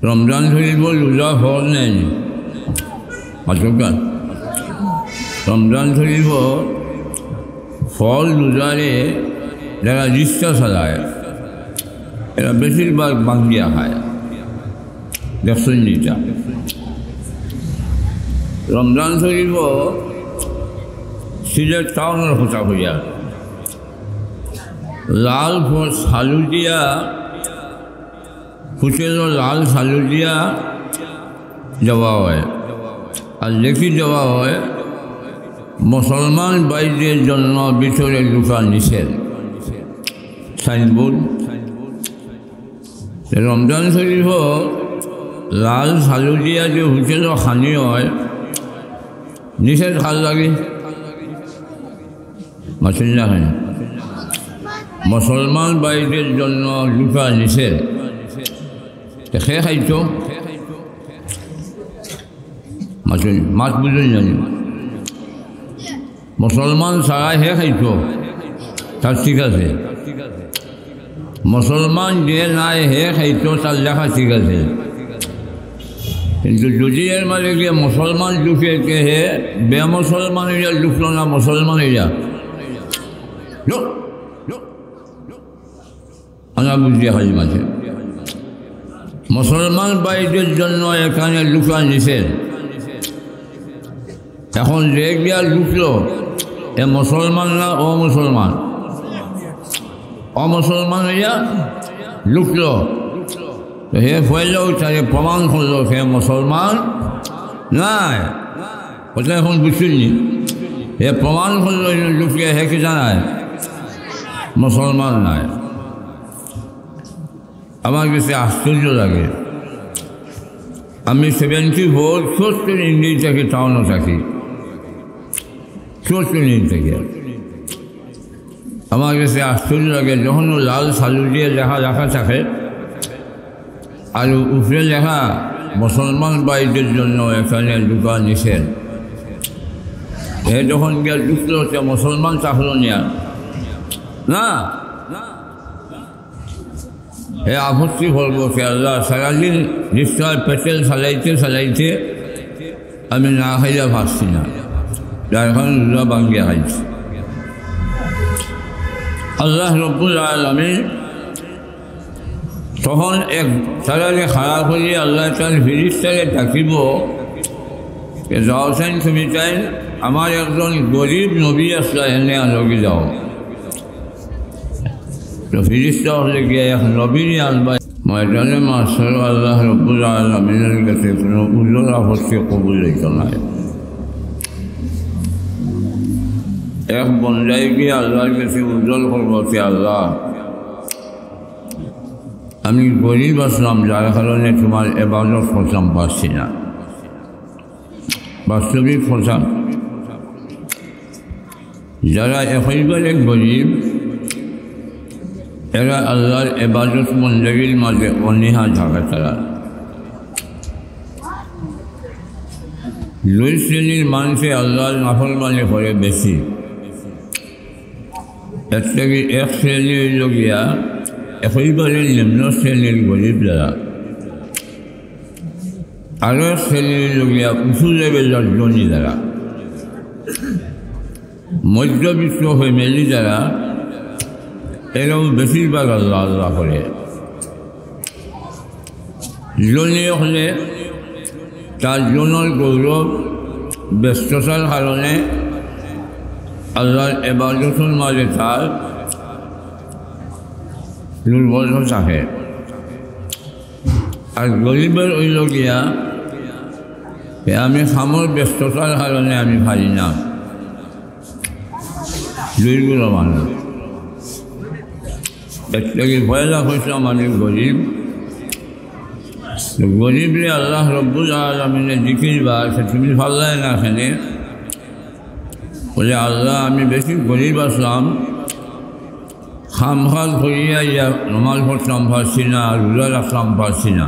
রমজান শরীফ রোজা ফল নেয়নি আচমকা রমজান শরীফ ফল রোজারে যারা রিক্সা চালায় এরা বেশিরভাগ বাঙ্গিয়া খায় দেখছেন নিটা রমজান শরীফ সিলেট টাউনের কথা হইয়া লাল সালু দিয়া ফুটেরও লাল সালু দিয়া দেওয়া হয় আর লেখি দেওয়া হয় মুসলমান বাইদের জন্য ভিতরে ঢোকা নিষেধ সাইনবোর্ড রমজান শরীফ লাল সালু দিয়া যে হোটেলও খানি হয় নিষেধ ভাল লাগে মাসুল না হয় মুসলমান বাইদের জন্য ঢোকা নিষেধ খেয়ে খাইতো মাছ বুঝুন জানি মুসলমান ছাড়া হে খাইতো তার ঠিক আছে মুসলমান যে নাই হে খাইতো তার লেখা ঠিক আছে কিন্তু যদি এর মানে গিয়ে মুসলমান ঢুকে কে হে বে মুসলমান এরিয়া ঢুকলো না মুসলমান এরিয়া আমরা বুঝিয়ে খালি মাঝে মুসলমান বাইদের জন্য এখানে লুকা নিষেধ এখন যে গিয়া লুকলো এ মুসলমান না অমুসলমান অমুসলমান হইয়া লুকলো হে ফেললেও তাকে প্রমাণ করলো সে মুসলমান নাই ওটা এখন বুঝলি হে প্রমাণ করলো লুকিয়ে হে কি জানায় মুসলমান নাই আমার কাছে আশ্চর্য লাগে আমি 74 74 ইন্ডিয়া থেকে টাউনও থাকি 74 থেকে আমার কাছে আশ্চর্য লাগে যখন লাল সালু দিয়ে লেখা থাকে আর উপরে লেখা মুসলমান বাইদের জন্য এখানে ঢোকা নিষেধ এ যখন গিয়ে ঢুকলো সে মুসলমান চাকলো না এ আপত্তি করবো সে আল্লাহ সারাদিন রিক্সার পেট্রোল চালাইতে আমি না খাইয়া ভাবছি না যার কারণে রোজা ভাঙ্গিয়া খাইছি আল্লাহ রব্বুল আলামিন তখন এক তারারে খারাপ হলে আল্লাহ তার ফিরিস্তারে ডাকিব যাওছেন তুমি চাই আমার একজন গরিব নবী আসলা এনে আলোকে যাও তো ফিরিস্তা হলে গিয়ে এক নবীরই আনবা ময়দানে মাসর আল্লাহ রব্বুল আলামিনের কাছে কোনো উজ্জ্বল আপত্তি কবুল হইত না এক বন্ধাই গিয়ে আল্লাহর কাছে উজ্জ্বল করবো সে আল্লাহ আমি গরিব আসলাম যার কারণে তোমার এবাদত করতাম পারছি না বাস্তবিক কথা যারা একেবারে গরিব এরা আল্লাহর এবাদত মন্দিরের মাঝে অনীহা থাকে তারা দুই শ্রেণীর মানুষে আল্লাহর নাফরমানি করে বেশি এর থেকে এক শ্রেণী হইল গিয়া একেবারে নিম্ন শ্রেণীর গরিব যারা আরও এক শ্রেণী হইল গিয়া উঁচু লেভেলের ধনী যারা মধ্যবিত্ত ফ্যামিলি যারা এরাও বেশিরভাগ আল্লাহ আল্লাহ করে জনী হলে তার জনের গৌরব ব্যস্ততার কারণে আল্লাহর এবাদতের মাঝে তার দুর্বলতা থাকে আর গরিবের হইল গিয়া আমি খামর ব্যস্ততার কারণে আমি পারি না দুইগুলো মানুষ এর থেকে পয়লা হইলাম আমি গরিব গরিবরে আল্লাহ রব্বুল আলামিনে জিকির বা তুমি পাল্লাই না এখানে বলে আল্লাহ আমি বেশি গরিব আসলাম খামখাল করিয়া ইয়া নমাজ পড়তাম পারছি না রোজা রাখতাম পারছি না